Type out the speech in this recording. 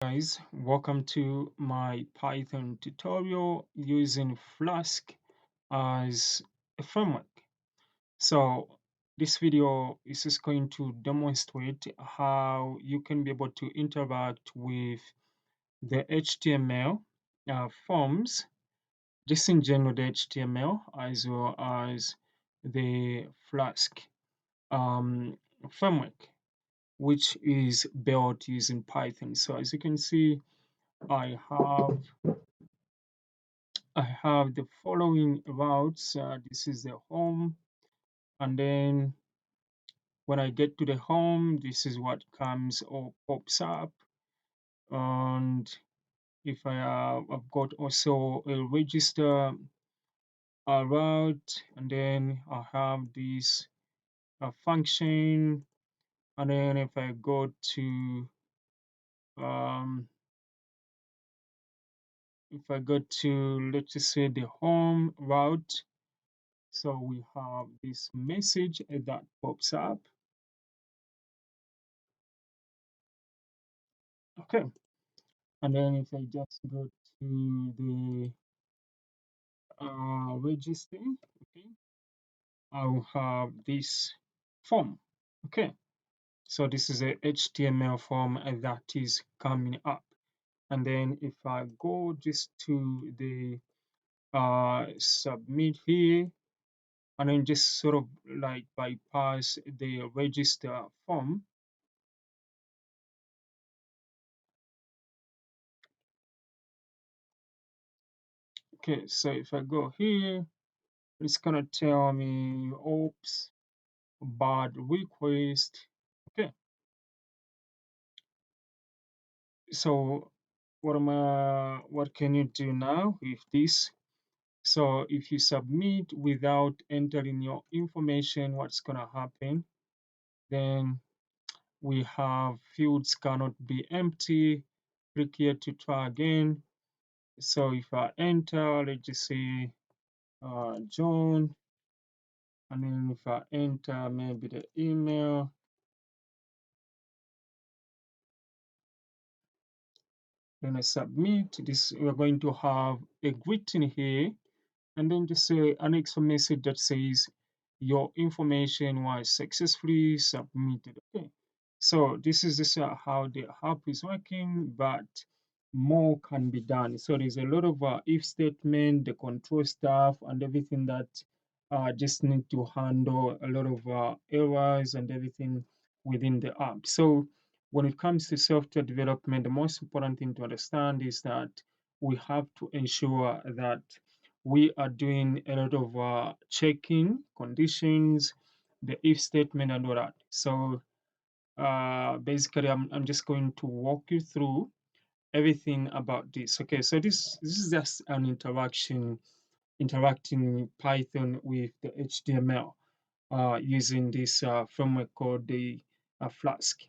Guys, welcome to my Python tutorial using Flask as a framework. So this video is just going to demonstrate how you can be able to interact with the HTML forms, just in general the HTML, as well as the Flask um, framework, which is built using Python. So as you can see, I have I have the following routes. This is the home, and then when I get to the home, this is what comes or pops up. And if I've got also a register route, and then I have this function, and then if I go to um, let's just say the home route, so we have this message that pops up. Okay, and then if I just go to the register, okay, I will have this form. Okay, so this is a HTML form that is coming up. And then if I go just to the submit here, and then just sort of like bypass the register form. Okay, so if I go here, it's gonna tell me, oops, bad request. Okay, so what can you do now with this? So if you submit without entering your information, what's gonna happen? Then we have fields cannot be empty. Click here to try again. So if I enter, let's just say John, and then if I enter maybe the email, then I submit this, we're going to have a greeting here, and then just say an extra message that says your information was successfully submitted. Okay, so this is just how the app is working, but more can be done. So there's a lot of if statement, the control stuff, and everything that just need to handle a lot of errors and everything within the app. So when it comes to software development, the most important thing to understand is that we have to ensure that we are doing a lot of checking conditions, the if statement, and all that. So basically, I'm just going to walk you through everything about this. Okay, so this is just an interacting Python with the HTML using this framework called the Flask.